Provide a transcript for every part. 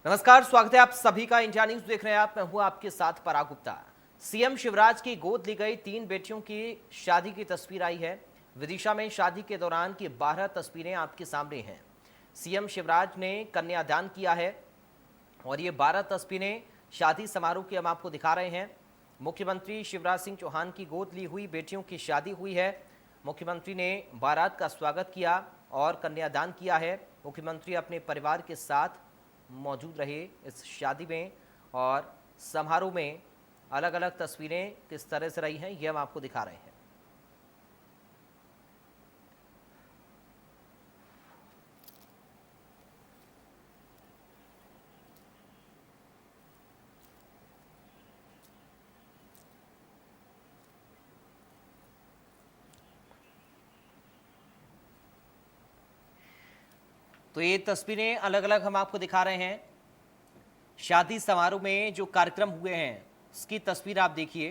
नमस्कार, स्वागत है आप सभी का। इंडिया न्यूज देख रहे हैं आप। मैं हूं आपके साथ पराग गुप्ता। सीएम शिवराज की गोद ली गई 3 बेटियों की शादी की तस्वीर आई है। विदिशा में शादी के दौरान की 12 तस्वीरें आपके सामने हैं। सीएम शिवराज ने कन्यादान किया है और ये 12 तस्वीरें शादी समारोह की हम आपको दिखा रहे हैं। मुख्यमंत्री शिवराज सिंह चौहान की गोद ली हुई बेटियों की शादी हुई है। मुख्यमंत्री ने बारात का स्वागत किया और कन्यादान किया है। मुख्यमंत्री अपने परिवार के साथ मौजूद रहे इस शादी में और समारोह में। अलग अलग तस्वीरें किस तरह से रही हैं ये हम आपको दिखा रहे हैं। तो ये तस्वीरें अलग अलग हम आपको दिखा रहे हैं। शादी समारोह में जो कार्यक्रम हुए हैं उसकी तस्वीर आप देखिए।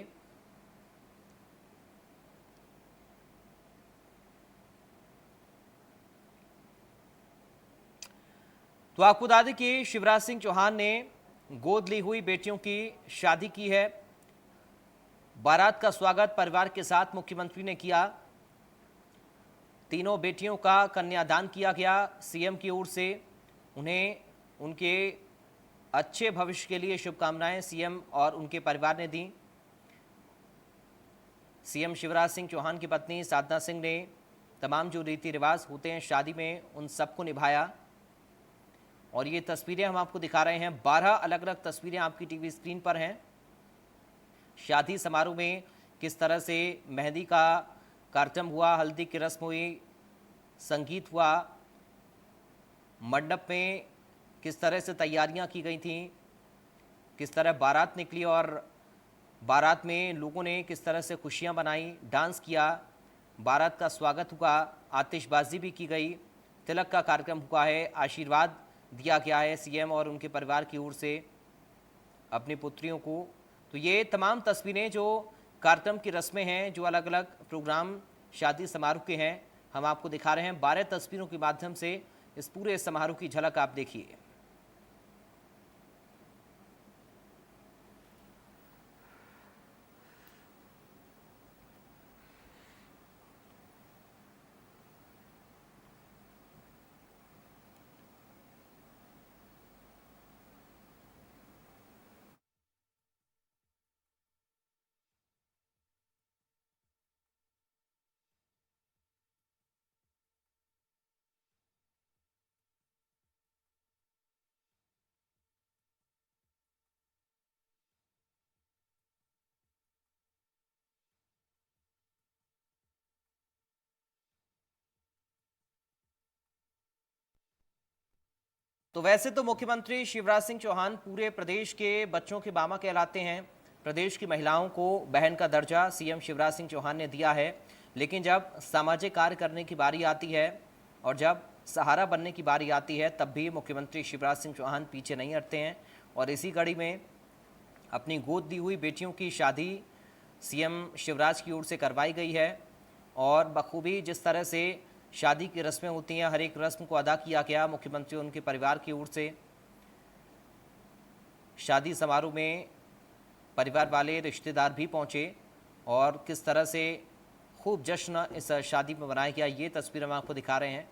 तो आपको बता दें कि शिवराज सिंह चौहान ने गोद ली हुई बेटियों की शादी की है। बारात का स्वागत परिवार के साथ मुख्यमंत्री ने किया। तीनों बेटियों का कन्यादान किया गया सीएम की ओर से। उन्हें उनके अच्छे भविष्य के लिए शुभकामनाएं सीएम और उनके परिवार ने दी। सीएम शिवराज सिंह चौहान की पत्नी साधना सिंह ने तमाम जो रीति रिवाज होते हैं शादी में उन सबको निभाया। और ये तस्वीरें हम आपको दिखा रहे हैं। 12 अलग अलग तस्वीरें आपकी टीवी स्क्रीन पर हैं। शादी समारोह में किस तरह से मेहंदी का कार्यक्रम हुआ, हल्दी की रस्म हुई, संगीत हुआ, मंडप में किस तरह से तैयारियां की गई थीं, किस तरह बारात निकली और बारात में लोगों ने किस तरह से खुशियां मनाई, डांस किया, बारात का स्वागत हुआ, आतिशबाजी भी की गई, तिलक का कार्यक्रम हुआ है, आशीर्वाद दिया गया है सीएम और उनके परिवार की ओर से अपनी पुत्रियों को। तो ये तमाम तस्वीरें जो कार्यक्रम की रस्में हैं, जो अलग अलग प्रोग्राम शादी समारोह के हैं, हम आपको दिखा रहे हैं। 12 तस्वीरों के माध्यम से इस पूरे समारोह की झलक आप देखिए। तो वैसे तो मुख्यमंत्री शिवराज सिंह चौहान पूरे प्रदेश के बच्चों के मामा कहलाते हैं। प्रदेश की महिलाओं को बहन का दर्जा सीएम शिवराज सिंह चौहान ने दिया है। लेकिन जब सामाजिक कार्य करने की बारी आती है और जब सहारा बनने की बारी आती है तब भी मुख्यमंत्री शिवराज सिंह चौहान पीछे नहीं हटते हैं। और इसी कड़ी में अपनी गोद दी हुई बेटियों की शादी सीएम शिवराज की ओर से करवाई गई है। और बखूबी जिस तरह से शादी की रस्में होती हैं, हर एक रस्म को अदा किया गया मुख्यमंत्री और उनके परिवार की ओर से। शादी समारोह में परिवार वाले रिश्तेदार भी पहुंचे और किस तरह से खूब जश्न इस शादी में मनाया गया ये तस्वीर हम आपको दिखा रहे हैं।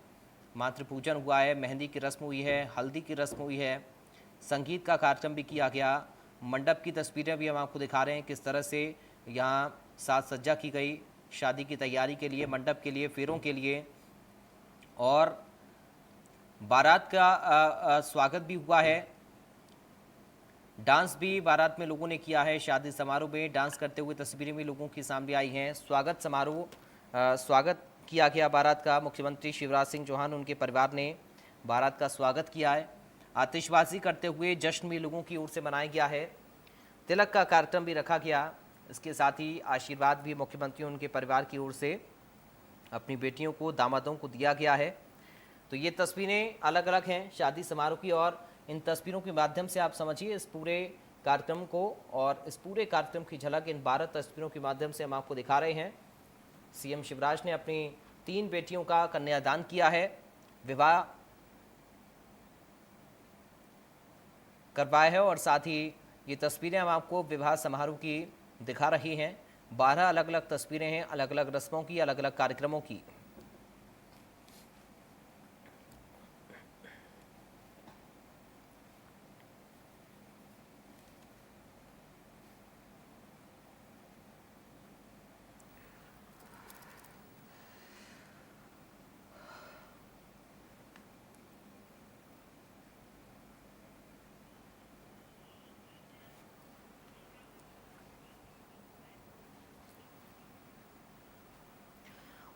मातृ पूजन हुआ है, मेहंदी की रस्म हुई है, हल्दी की रस्म हुई है, संगीत का कार्यक्रम भी किया गया। मंडप की तस्वीरें भी हम आपको दिखा रहे हैं किस तरह से यहाँ साज सज्जा की गई शादी की तैयारी के लिए, मंडप के लिए, फेरों के लिए। और बारात का स्वागत भी हुआ है। डांस भी बारात में लोगों ने किया है। शादी समारोह में डांस करते हुए तस्वीरें भी लोगों की सामने आई हैं। स्वागत समारोह स्वागत किया गया बारात का। मुख्यमंत्री शिवराज सिंह चौहान उनके परिवार ने बारात का स्वागत किया है। आतिशबाजी करते हुए जश्न भी लोगों की ओर से मनाया गया है। तिलक का कार्यक्रम भी रखा गया। इसके साथ ही आशीर्वाद भी मुख्यमंत्री उनके परिवार की ओर से अपनी बेटियों को, दामादों को दिया गया है। तो ये तस्वीरें अलग अलग हैं शादी समारोह की और इन तस्वीरों के माध्यम से आप समझिए इस पूरे कार्यक्रम को। और इस पूरे कार्यक्रम की झलक इन 12 तस्वीरों के माध्यम से हम आपको दिखा रहे हैं। सीएम शिवराज ने अपनी 3 बेटियों का कन्यादान किया है। विवाह करवाया है। और साथ ही ये तस्वीरें हम आपको विवाह समारोह की दिखा रही हैं। 12 अलग अलग तस्वीरें हैं, अलग अलग रस्मों की, अलग अलग कार्यक्रमों की।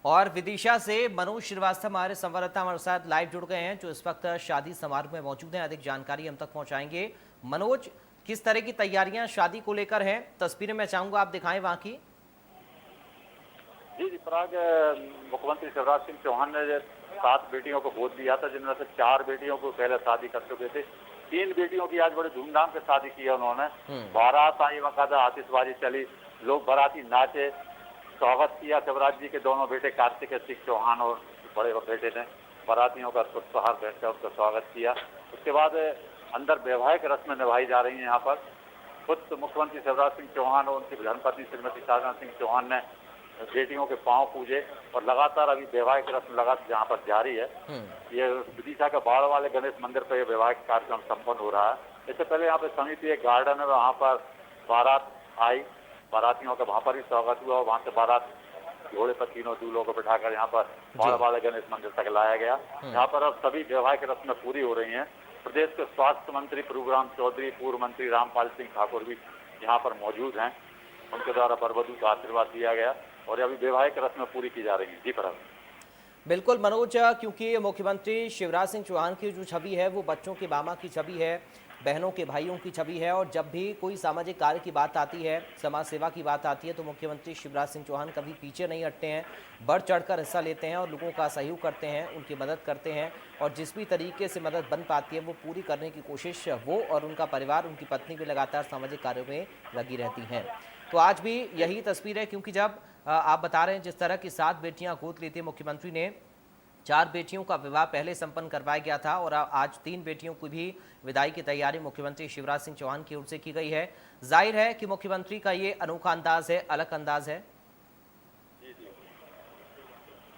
और विदिशा से मनोज श्रीवास्तव हमारे संवाददाता हमारे साथ लाइव जुड़ गए हैं, जो इस वक्त शादी समारोह में मौजूद हैं। अधिक जानकारी हम तक पहुंचाएंगे। मनोज, किस तरह की तैयारियां शादी को लेकर हैं? तस्वीरें मैं चाहूंगा आप दिखाएं वहां की। जी, पराग, मुख्यमंत्री शिवराज सिंह चौहान ने 7 बेटियों को गोद लिया था, जिनमें से 4 बेटियों को पहले शादी कर चुके थे। 3 बेटियों की आज बड़े धूमधाम से शादी की है उन्होंने। बारात आई, वकायदा आतिशबाजी चली, लोग बाराती नाचे, स्वागत किया। शिवराज जी के दोनों बेटे कार्तिक सिंह चौहान और बड़े बेटे ने बारातियों का पुष्पहार भेंटकर उसका स्वागत किया। उसके बाद अंदर वैवाहिक रस्में निभाई जा रही हैं। यहाँ पर खुद मुख्यमंत्री शिवराज सिंह चौहान और उनकी धर्मपत्नी श्रीमती साधना सिंह चौहान ने बेटियों के पांव पूजे और लगातार अभी वैवाहिक रस्म लगातार जहाँ पर जारी है। ये विदिशा का बाढ़ वाले गणेश मंदिर पर यह वैवाहिक कार्यक्रम संपन्न हो रहा है। इससे पहले यहाँ पे समिति एक गार्डन है, वहाँ पर बारात आई, बारातियों का वहाँ पर भी स्वागत हुआ और वहाँ से बारात घोड़े पर तीनों दूल्हों को बिठाकर यहाँ पर बाढ़ वाले गणेश मंदिर तक लाया गया। यहाँ पर अब सभी वैवाहिक रस्में पूरी हो रही हैं। प्रदेश के स्वास्थ्य मंत्री प्रभुराम चौधरी, पूर्व मंत्री रामपाल सिंह ठाकुर भी यहाँ पर मौजूद हैं। उनके द्वारा वर वधू का आशीर्वाद दिया गया और अभी वैवाहिक रस्में पूरी की जा रही हैं। जी पराग। बिल्कुल मनोज, क्योंकि मुख्यमंत्री शिवराज सिंह चौहान की जो छवि है वो बच्चों के मामा की छवि है, बहनों के भाइयों की छवि है। और जब भी कोई सामाजिक कार्य की बात आती है, समाज सेवा की बात आती है, तो मुख्यमंत्री शिवराज सिंह चौहान कभी पीछे नहीं हटते हैं, बढ़ चढ़कर हिस्सा लेते हैं और लोगों का सहयोग करते हैं, उनकी मदद करते हैं। और जिस भी तरीके से मदद बन पाती है वो पूरी करने की कोशिश वो और उनका परिवार, उनकी पत्नी भी लगातार सामाजिक कार्यों में लगी रहती हैं। तो आज भी यही तस्वीर है, क्योंकि जब आप बता रहे हैं जिस तरह की 7 बेटियां गोद ली थी मुख्यमंत्री ने, 4 बेटियों का विवाह पहले संपन्न करवाया गया था और आज 3 बेटियों की भी विदाई की तैयारी मुख्यमंत्री शिवराज सिंह चौहान की ओर से की गई है। जाहिर है कि मुख्यमंत्री का ये अनोखा अंदाज है, अलग अंदाज है।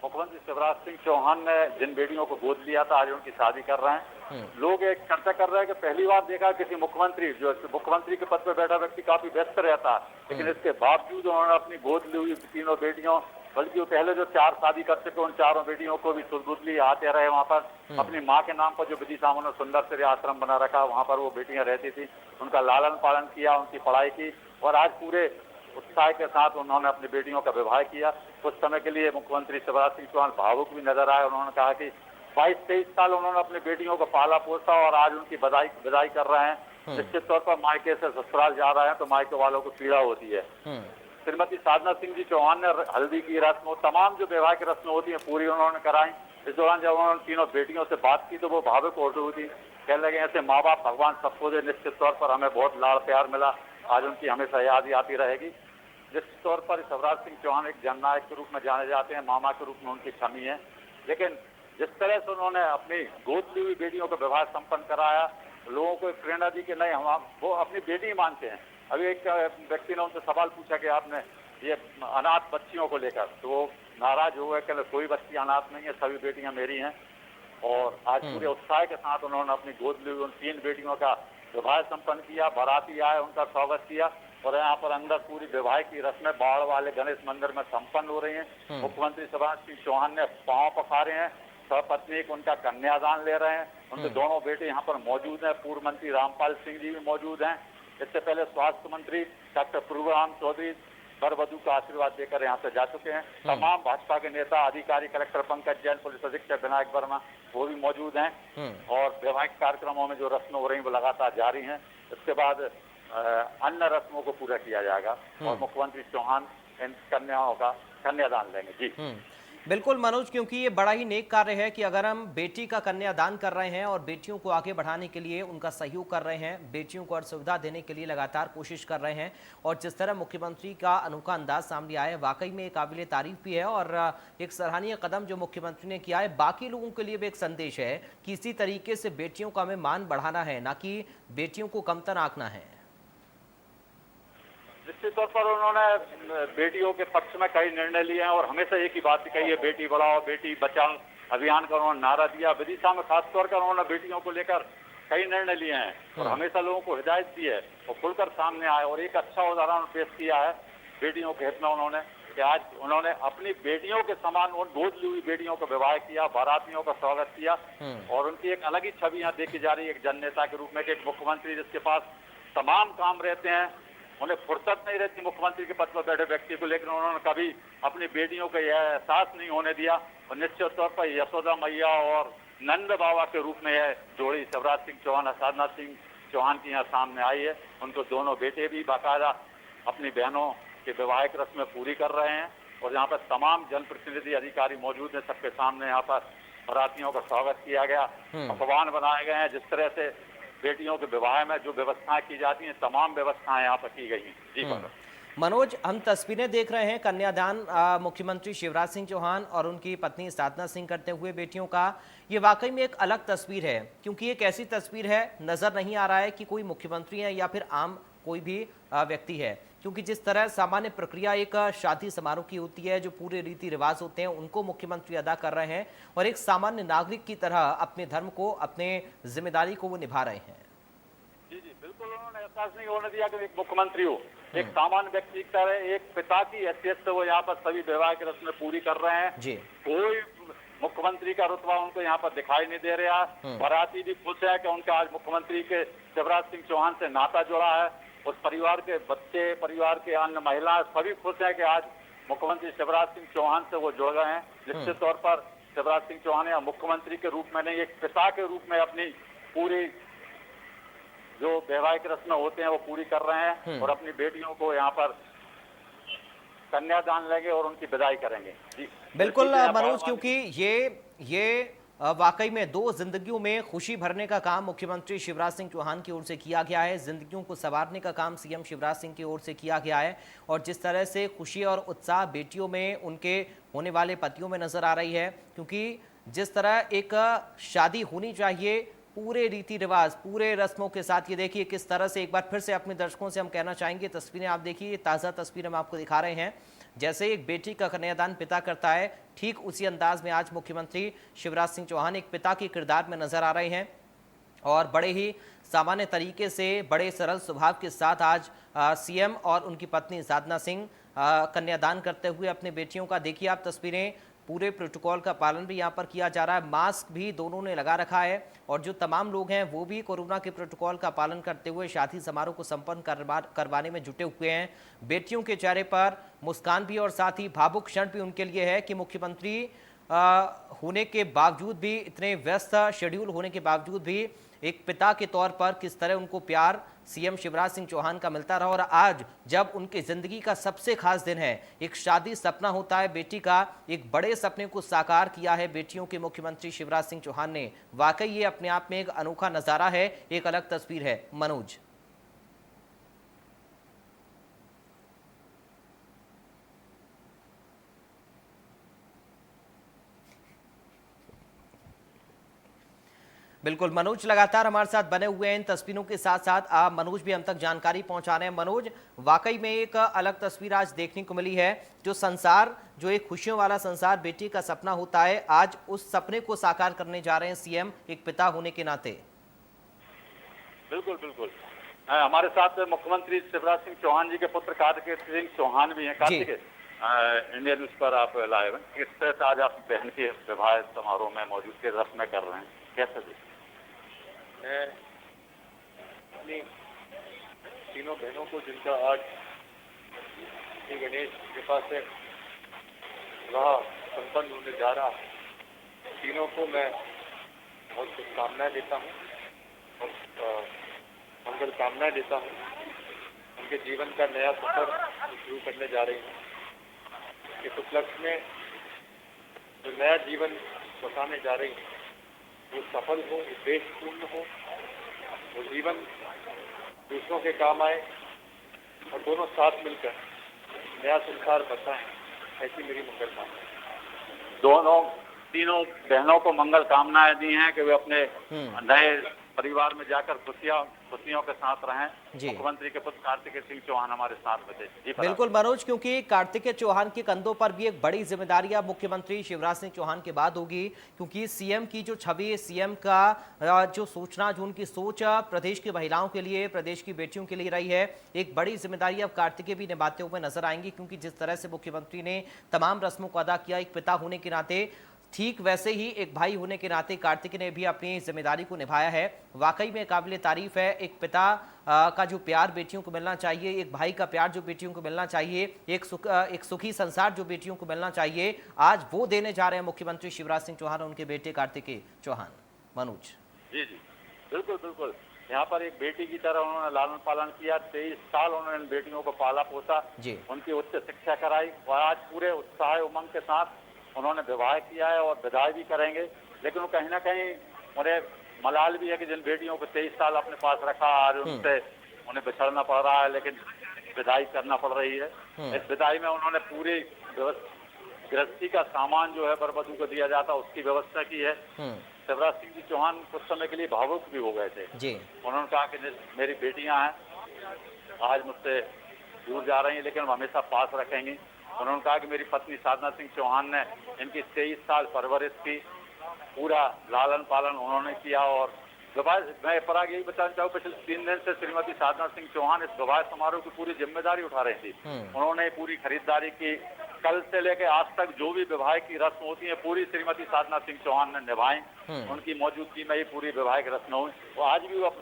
मुख्यमंत्री शिवराज सिंह चौहान ने जिन बेटियों को गोद लिया था आज उनकी शादी कर रहे हैं। लोग एक चर्चा कर रहे हैं कि पहली बार देखा किसी मुख्यमंत्री, जो मुख्यमंत्री के पद पर बैठा व्यक्ति काफी व्यस्त रहता है, लेकिन इसके बावजूद उन्होंने अपनी गोद ली हुई तीनों बेटियों, बल्कि वो पहले जो 4 शादी कर चुके उन 4 बेटियों को भी सुरगुदली आते रहे। वहाँ पर अपनी माँ के नाम पर जो विदिशा उन्होंने सुंदर से आश्रम बना रखा, वहाँ पर वो बेटियां रहती थी, उनका लालन पालन किया, उनकी पढ़ाई की और आज पूरे उत्साह के साथ उन्होंने अपनी बेटियों का विवाह किया। कुछ समय के लिए मुख्यमंत्री शिवराज सिंह चौहान भावुक भी नजर आए। उन्होंने कहा कि 22-23 साल उन्होंने अपनी बेटियों को पाला पोसा और आज उनकी विदाई कर रहे हैं। निश्चित तौर पर मायके से ससुराल जा रहे हैं तो मायके वालों को पीड़ा होती है। श्रीमती साधना सिंह जी चौहान ने हल्दी की रस्म और तमाम जो वैवाहिक रस्में होती हैं पूरी उन्होंने कराई। इस दौरान जब उन्होंने तीनों बेटियों से बात की तो वो भावुक हो रही थी, कहने लगे ऐसे माँ बाप भगवान सबको दे, निश्चित तौर पर हमें बहुत लाड़ प्यार मिला, आज उनकी हमेशा याद ही आती रहेगी। निश्चित तौर पर शिवराज सिंह चौहान एक जननायक के रूप में जाने जाते हैं, मामा के रूप में उनकी कमी है, लेकिन जिस तरह से उन्होंने अपनी गोद ली हुई बेटियों का विवाह संपन्न कराया, लोगों को एक प्रेरणा दी कि नहीं, हम वो अपनी बेटी मानते हैं। अभी एक व्यक्ति ने उनसे सवाल पूछा कि आपने ये अनाथ बच्चियों को लेकर, तो वो नाराज हुए, कहते कोई बच्ची अनाथ नहीं है, सभी बेटियां मेरी हैं। और आज पूरे उत्साह के साथ उन्होंने अपनी गोद ली हुई उन 3 बेटियों का विवाह संपन्न किया। बाराती आए, उनका स्वागत किया और यहाँ पर अंदर पूरी विवाह की रस्में बाढ़ वाले गणेश मंदिर में संपन्न हो रही हैं। मुख्यमंत्री शिवराज सिंह चौहान ने पांव पखारे हैं, सपत्नी उनका कन्यादान ले रहे हैं, उनके दोनों बेटे यहाँ पर मौजूद हैं, पूर्व मंत्री रामपाल सिंह जी भी मौजूद हैं। इससे पहले स्वास्थ्य मंत्री डॉक्टर प्रभुराम चौधरी वर वधू का आशीर्वाद देकर यहाँ से जा चुके हैं। तमाम भाजपा के नेता, अधिकारी, कलेक्टर पंकज जैन, पुलिस अधीक्षक विनायक वर्मा वो भी मौजूद हैं और वैवाहिक कार्यक्रमों में जो रस्में हो रही हैं वो लगातार जारी हैं। इसके बाद अन्य रस्मों को पूरा किया जाएगा और मुख्यमंत्री चौहान इन कन्याओं का कन्यादान लेंगे। जी बिल्कुल मनोज, क्योंकि ये बड़ा ही नेक कार्य है कि अगर हम बेटी का कन्यादान कर रहे हैं और बेटियों को आगे बढ़ाने के लिए उनका सहयोग कर रहे हैं, बेटियों को और सुविधा देने के लिए लगातार कोशिश कर रहे हैं, और जिस तरह मुख्यमंत्री का अनोखा अंदाज सामने आया है, वाकई में काबिल तारीफ भी है और एक सराहनीय कदम जो मुख्यमंत्री ने किया है। बाकी लोगों के लिए भी एक संदेश है कि इसी तरीके से बेटियों का हमें मान बढ़ाना है, ना कि बेटियों को कमतर आंकना है। निश्चित तौर पर उन्होंने बेटियों के पक्ष में कई निर्णय लिए हैं और हमेशा एक ही बात कही है, बेटी बढ़ाओ बेटी बचाओ अभियान का उन्होंने नारा दिया। विदिशा में खासतौर पर उन्होंने बेटियों को लेकर कई निर्णय लिए हैं और हमेशा लोगों को हिदायत दी है और खुलकर सामने आए। और एक अच्छा उदाहरण पेश किया है बेटियों के हित में उन्होंने, कि आज उन्होंने अपनी बेटियों के समान उन गोद ली हुई बेटियों का विवाह किया, बारातियों का स्वागत किया और उनकी एक अलग ही छवि यहाँ देखी जा रही है एक जननेता के रूप में, कि एक मुख्यमंत्री जिसके पास तमाम काम रहते हैं, उन्हें फुर्सत नहीं रहती मुख्यमंत्री के पद पर बैठे व्यक्ति को, लेकिन उन्होंने कभी अपनी बेटियों को यह एहसास नहीं होने दिया। और निश्चित तौर पर यशोदा मैया और नंद बाबा के रूप में यह जोड़ी शिवराज सिंह चौहान और साधना सिंह चौहान की यहाँ सामने आई है। उनको दोनों बेटे भी बाकायदा अपनी बहनों के वैवाहिक रस्में पूरी कर रहे हैं और यहाँ पर तमाम जनप्रतिनिधि अधिकारी मौजूद हैं। सबके सामने यहाँ पर बारातियों का स्वागत किया गया, पकवान बनाए गए हैं। जिस तरह से बेटियों के विवाह में जो व्यवस्थाएं की जाती हैं, तमाम व्यवस्थाएं यहाँ पर की गई हैं। जी मनोज, हम तस्वीरें देख रहे हैं कन्यादान मुख्यमंत्री शिवराज सिंह चौहान और उनकी पत्नी साधना सिंह करते हुए बेटियों का। ये वाकई में एक अलग तस्वीर है, क्योंकि एक ऐसी तस्वीर है, नजर नहीं आ रहा है कि कोई मुख्यमंत्री है या फिर आम कोई भी व्यक्ति है, क्योंकि जिस तरह सामान्य प्रक्रिया एक शादी समारोह की होती है, जो पूरे रीति रिवाज होते हैं उनको मुख्यमंत्री अदा कर रहे हैं और एक सामान्य नागरिक की तरह अपने धर्म को, अपने जिम्मेदारी को वो निभा रहे हैं। जी जी बिल्कुल, उन्होंने एहसास नहीं होने दिया कि एक मुख्यमंत्री हो, एक सामान्य व्यक्ति की तरह एक पिता की हैसियत से वो यहाँ पर सभी विवाह की रस्में पूरी कर रहे हैं जी। कोई मुख्यमंत्री का रुतबा उनको यहाँ पर दिखाई नहीं दे रहा। बाराती भी खुश है कि उनका आज मुख्यमंत्री के शिवराज सिंह चौहान से नाता जुड़ा है। उस परिवार के बच्चे, परिवार के अन्य महिलाएं सभी खुश हैं कि आज मुख्यमंत्री शिवराज सिंह चौहान से वो जुड़ गए हैं। निश्चित तौर पर शिवराज सिंह चौहान या मुख्यमंत्री के रूप में नहीं, एक पिता के रूप में अपनी पूरी जो वैवाहिक रस्में होते हैं वो पूरी कर रहे हैं और अपनी बेटियों को यहाँ पर कन्यादान लेंगे और उनकी विदाई करेंगे। जी बिल्कुल मनोज, क्योंकि ये वाकई में दो जिंदगियों में खुशी भरने का काम मुख्यमंत्री शिवराज सिंह चौहान की ओर से किया गया है, जिंदगियों को संवारने का काम सीएम शिवराज सिंह की ओर से किया गया है और जिस तरह से खुशी और उत्साह बेटियों में, उनके होने वाले पतियों में नजर आ रही है, क्योंकि जिस तरह एक शादी होनी चाहिए पूरे रीति रिवाज, पूरे रस्मों के साथ। ये देखिए किस तरह से, एक बार फिर से अपने दर्शकों से हम कहना चाहेंगे, तस्वीरें आप देखिए, ये ताज़ा तस्वीर हम आपको दिखा रहे हैं। जैसे एक बेटी का कन्यादान पिता करता है, ठीक उसी अंदाज में आज मुख्यमंत्री शिवराज सिंह चौहान एक पिता के किरदार में नजर आ रहे हैं और बड़े ही सामान्य तरीके से, बड़े सरल स्वभाव के साथ आज सीएम और उनकी पत्नी साधना सिंह कन्यादान करते हुए अपने बेटियों का। देखिए आप तस्वीरें, पूरे प्रोटोकॉल का पालन भी यहाँ पर किया जा रहा है, मास्क भी दोनों ने लगा रखा है और जो तमाम लोग हैं वो भी कोरोना के प्रोटोकॉल का पालन करते हुए शादी समारोह को संपन्न करवाने में जुटे हुए हैं। बेटियों के चेहरे पर मुस्कान भी और साथ ही भावुक क्षण भी उनके लिए है कि मुख्यमंत्री होने के बावजूद भी, इतने व्यस्त शेड्यूल होने के बावजूद भी एक पिता के तौर पर किस तरह उनको प्यार सीएम शिवराज सिंह चौहान का मिलता रहा और आज जब उनकी जिंदगी का सबसे खास दिन है, एक शादी सपना होता है बेटी का, एक बड़े सपने को साकार किया है बेटियों के मुख्यमंत्री शिवराज सिंह चौहान ने। वाकई ये अपने आप में एक अनोखा नजारा है, एक अलग तस्वीर है। मनोज, बिल्कुल मनोज लगातार हमारे साथ बने हुए हैं इन तस्वीरों के साथ साथ मनोज भी हम तक जानकारी पहुंचा रहे हैं। मनोज, वाकई में एक अलग तस्वीर आज देखने को मिली है, जो संसार, जो एक खुशियों वाला संसार बेटी का सपना होता है, आज उस सपने को साकार करने जा रहे हैं सीएम एक पिता होने के नाते। बिल्कुल बिल्कुल, हमारे साथ मुख्यमंत्री शिवराज सिंह चौहान जी के पुत्र कार्तिक सिंह चौहान भी हैं। कार्तिक, इंडिया न्यूज पर आप लाइव हैं। इस तरह आज आप बहन के विवाह समारोह में मौजूद के रस्में कर रहे हैं, कैसे देखिए? मैं अपनी तीनों बहनों को, जिनका आज श्री गणेश कृपा से विवाह संपन्न होने जा रहा, तीनों को मैं बहुत शुभकामनाएं देता हूँ और मंगल कामनाएं देता हूँ। उनके जीवन का नया सफर शुरू करने जा रही हूँ। इस उपलक्ष्य में जो नया जीवन बसाने जा रही हैं वो सफल हो, उद्देश्यपूर्ण हो, वो जीवन दूसरों के काम आए और दोनों साथ मिलकर नया संसार बसाएं, ऐसी मेरी मंगल कामना। दोनों तीनों बहनों को मंगल कामनाएं दी हैं कि वे अपने नए परिवार में जाकर खुशियों के साथ रहें। जी। मुख्यमंत्री के पुत्र कार्तिकेय सिंह चौहान हमारे साथ में थे। जी फराज। बिल्कुल मनोज, क्योंकि कार्तिकेय चौहान के कंधों पर भी एक बड़ी जिम्मेदारी अब मुख्यमंत्री शिवराज सिंह चौहान के बाद होगी, क्योंकि सीएम की जो छवि, सीएम का जो सोचना, जो उनकी सोच प्रदेश की महिलाओं के लिए, प्रदेश की बेटियों के लिए रही है, एक बड़ी जिम्मेदारी अब कार्तिकेय भी निभाते हुए नजर आएंगी। क्योंकि जिस तरह से मुख्यमंत्री ने तमाम रस्मों को अदा किया एक पिता होने के नाते, ठीक वैसे ही एक भाई होने के नाते कार्तिकेय ने भी अपनी जिम्मेदारी को निभाया है। वाकई में काबिले तारीफ है। एक पिता का जो प्यार बेटियों को मिलना चाहिए, एक भाई का प्यार जो बेटियों को मिलना चाहिए, एक सुखी संसार जो बेटियों को मिलना चाहिए, आज वो देने जा रहे हैं मुख्यमंत्री शिवराज सिंह चौहान और उनके बेटे कार्तिकेय चौहान। मनोज जी जी, बिल्कुल बिल्कुल। यहाँ पर एक बेटी की तरह उन्होंने लालन पालन किया। 23 साल उन्होंने इन बेटियों को पाला पोसा, उनकी उच्च शिक्षा कराई और आज पूरे उत्साह उमंग के साथ उन्होंने विवाह किया है और विदाई भी करेंगे। लेकिन वो कहीं ना कहीं उन्हें मलाल भी है कि जिन बेटियों को 23 साल अपने पास रखा, आज उनसे उन्हें बिछड़ना पड़ रहा है, लेकिन विदाई करना पड़ रही है। इस विदाई में उन्होंने पूरी गृहस्थी का सामान जो है बरबधू को दिया जाता उसकी व्यवस्था की है। शिवराज सिंह जी चौहान कुछ समय के लिए भावुक भी हो गए थे जी। उन्होंने कहा कि मेरी बेटियां हैं, आज मुझसे दूर जा रही हैं, लेकिन हम हमेशा पास रखेंगी। उन्होंने कहा कि मेरी पत्नी साधना सिंह चौहान ने इनकी 23 साल परवरिश की, पूरा लालन पालन उन्होंने किया। और मैं पराग यही बताना चाहूँ, पिछले 3 दिन से श्रीमती साधना सिंह चौहान इस विवाह समारोह की पूरी जिम्मेदारी उठा रही थी। उन्होंने पूरी खरीदारी की। कल से लेकर आज तक जो भी विवाह की रस्म होती है पूरी श्रीमती साधना सिंह चौहान ने निभाई। उनकी मौजूदगी में ही पूरी विवाह की रस्म हुई। वो आज भी वो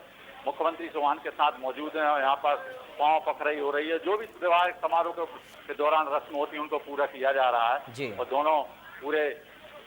मुख्यमंत्री चौहान के साथ मौजूद हैं और यहाँ पर पांव पखराई हो रही है। जो भी विवाह समारोह के दौरान रस्म होती है उनको पूरा किया जा रहा है और दोनों पूरे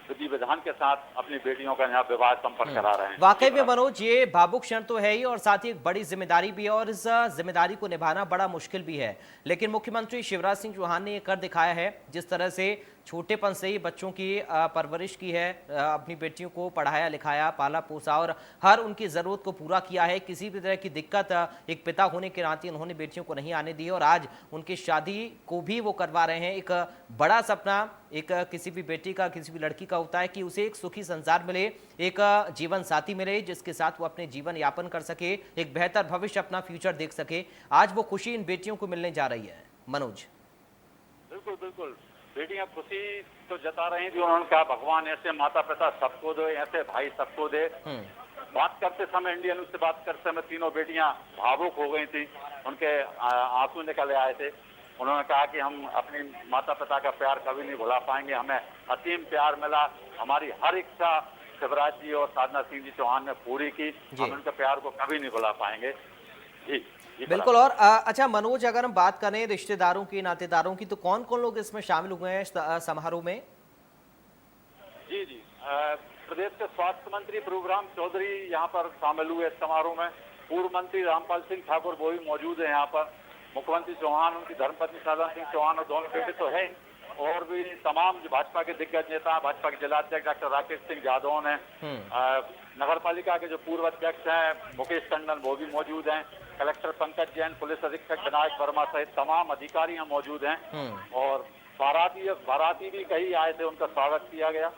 विधि विधान के साथ अपनी बेटियों का यहाँ विवाह संपन्न करा रहे हैं। वाकई में मनोज, ये भावुक क्षण तो है ही और साथ ही एक बड़ी जिम्मेदारी भी है और इस जिम्मेदारी को निभाना बड़ा मुश्किल भी है। लेकिन मुख्यमंत्री शिवराज सिंह चौहान ने ये कर दिखाया है, जिस तरह से छोटेपन से ही बच्चों की परवरिश की है, अपनी बेटियों को पढ़ाया लिखाया, पाला पोसा और हर उनकी ज़रूरत को पूरा किया है। किसी भी तरह की दिक्कत एक पिता होने के नाते उन्होंने बेटियों को नहीं आने दी और आज उनकी शादी को भी वो करवा रहे हैं। एक बड़ा सपना एक किसी भी बेटी का, किसी भी लड़की का होता है कि उसे एक सुखी संसार मिले, एक जीवन साथी मिले जिसके साथ वो अपने जीवन यापन कर सके, एक बेहतर भविष्य, अपना फ्यूचर देख सके। आज वो खुशी इन बेटियों को मिलने जा रही है। मनोज बिल्कुल बिल्कुल, बेटियां खुशी तो जता रही थी। उन्होंने कहा भगवान ऐसे माता पिता सबको दे, ऐसे भाई सबको दे। बात करते समय, इंडिया न्यूज से बात करते समय तीनों बेटियां भावुक हो गई थी, उनके आंसू निकल आए थे। उन्होंने कहा कि हम अपनी माता पिता का प्यार कभी नहीं भुला पाएंगे, हमें असीम प्यार मिला, हमारी हर इच्छा शिवराज जी और साधना सिंह जी चौहान ने पूरी की, हम उनके प्यार को कभी नहीं भुला पाएंगे। जी बिल्कुल। और अच्छा मनोज, अगर हम बात करें रिश्तेदारों की, नातेदारों की, तो कौन कौन लोग इसमें शामिल हुए हैं समारोह में? जी जी, प्रदेश के स्वास्थ्य मंत्री प्रभुराम चौधरी यहाँ पर शामिल हुए इस समारोह में। पूर्व मंत्री रामपाल सिंह ठाकुर वो भी मौजूद है यहाँ पर। मुख्यमंत्री चौहान, उनकी धर्मपत्नी साधना सिंह चौहान और दोनों बेटे तो है, और भी तमाम जो भाजपा के दिग्गज नेता, भाजपा के जिलाध्यक्ष डॉक्टर राकेश सिंह यादव ने, नगर पालिका के जो पूर्व अध्यक्ष हैं मुकेश टंडन वो भी मौजूद हैं, कलेक्टर पंकज जैन, पुलिस अधीक्षक विनायक वर्मा सहित तमाम अधिकारी यहाँ मौजूद हैं। और बाराती भी कई आए थे, उनका स्वागत किया गया।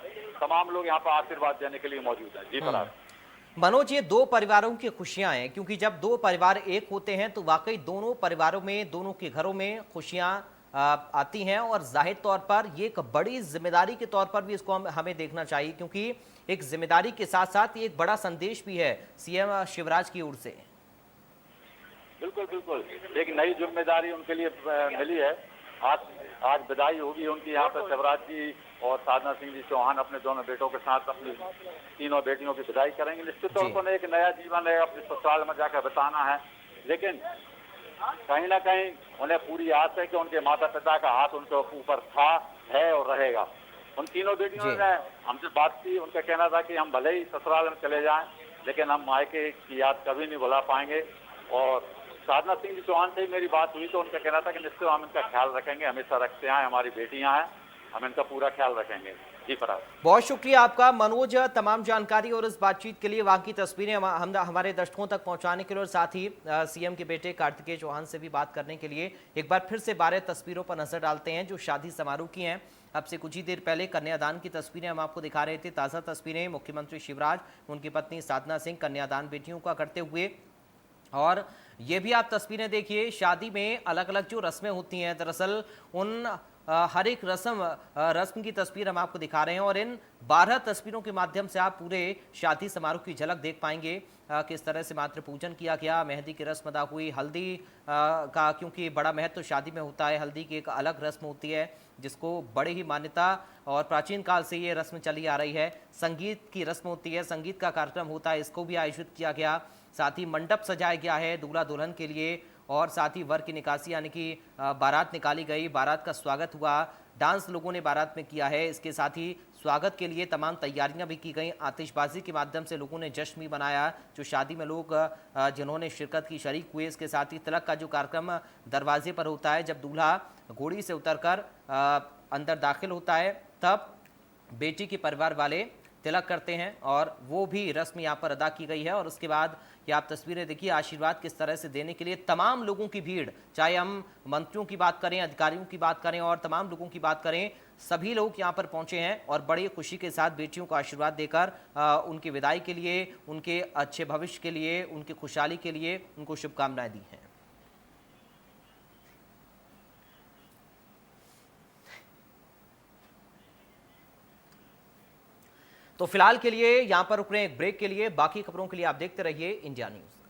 तमाम लोग यहाँ पर आशीर्वाद देने के लिए मौजूद हैं। जी फराज। मनोज, ये दो परिवारों की खुशियां हैं, क्योंकि जब दो परिवार एक होते हैं तो वाकई दोनों परिवारों में, दोनों के घरों में खुशियां आती हैं और जाहिर तौर पर ये एक बड़ी जिम्मेदारी के तौर पर भी इसको हमें देखना चाहिए, क्योंकि एक जिम्मेदारी के साथ साथ ये एक बड़ा संदेश भी है सीएम शिवराज की ओर से। बिल्कुल बिल्कुल, एक नई जिम्मेदारी उनके लिए मिली है। आज विदाई होगी उनकी। यहाँ पर शिवराज जी और साधना सिंह जी चौहान अपने दोनों बेटों के साथ अपनी तीनों बेटियों की विदाई करेंगे। निश्चित तौर पर एक नया जीवन है, अपने ससुराल में जाकर बिताना है, लेकिन कहीं ना कहीं उन्हें पूरी आस है कि उनके माता पिता का हाथ उनके ऊपर था, है और रहेगा। उन तीनों बेटियों ने हमसे बात की, उनका कहना था कि हम भले ही ससुराल में चले जाएं, लेकिन हम मायके की याद कभी नहीं भुला पाएंगे। और साधना सिंह जी चौहान से ही मेरी बात हुई तो उनका कहना था कि निश्चित हम इनका ख्याल रखेंगे, हमेशा रखते हैं, हमारी बेटियां हैं, हम इनका पूरा ख्याल रखेंगे। जी फराज। बहुत शुक्रिया आपका मनोज, तमाम जानकारी और इस बातचीत के लिए, वहां की तस्वीरें हम हमारे दर्शकों तक पहुंचाने के लिए और साथ ही सीएम के बेटे कार्तिकेय चौहान से भी बात करने के लिए एक बार फिर से 12 तस्वीरों पर नजर डालते हैं जो शादी समारोह की हैं। अब से कुछ ही देर पहले कन्यादान की तस्वीरें हम आपको दिखा रहे थे। ताज़ा तस्वीरें मुख्यमंत्री शिवराज, उनकी पत्नी साधना सिंह कन्यादान बेटियों का करते हुए। और ये भी आप तस्वीरें देखिए, शादी में अलग अलग जो रस्में होती हैं, दरअसल उन हर एक रस्म की तस्वीर हम आपको दिखा रहे हैं और इन 12 तस्वीरों के माध्यम से आप पूरे शादी समारोह की झलक देख पाएंगे। किस तरह से मात्र पूजन किया गया, मेहंदी की रस्म अदा हुई, हल्दी का क्योंकि बड़ा महत्व तो शादी में होता है, हल्दी की एक अलग रस्म होती है जिसको बड़े ही मान्यता और प्राचीन काल से ये रस्म चली आ रही है। संगीत की रस्म होती है, संगीत का कार्यक्रम होता है, इसको भी आयोजित किया गया। साथ ही मंडप सजाया गया है दूल्हा दुल्हन के लिए और साथ ही वर की निकासी यानी कि बारात निकाली गई, बारात का स्वागत हुआ, डांस लोगों ने बारात में किया है। इसके साथ ही स्वागत के लिए तमाम तैयारियां भी की गई, आतिशबाजी के माध्यम से लोगों ने जश्न भी मनाया। जो शादी में लोग जिन्होंने शिरकत की शरीक हुए। इसके साथ ही तिलक का जो कार्यक्रम दरवाजे पर होता है, जब दूल्हा घोड़ी से उतरकर अंदर दाखिल होता है तब बेटी के परिवार वाले तिलक करते हैं और वो भी रस्म यहाँ पर अदा की गई है। और उसके बाद ये आप तस्वीरें देखिए, आशीर्वाद किस तरह से देने के लिए तमाम लोगों की भीड़, चाहे हम मंत्रियों की बात करें, अधिकारियों की बात करें और तमाम लोगों की बात करें, सभी लोग यहाँ पर पहुंचे हैं और बड़ी खुशी के साथ बेटियों को आशीर्वाद देकर उनकी विदाई के लिए, उनके अच्छे भविष्य के लिए, उनकी खुशहाली के लिए उनको शुभकामनाएं दी हैं। तो फिलहाल के लिए यहां पर रुक रहे हैं एक ब्रेक के लिए। बाकी खबरों के लिए आप देखते रहिए इंडिया न्यूज।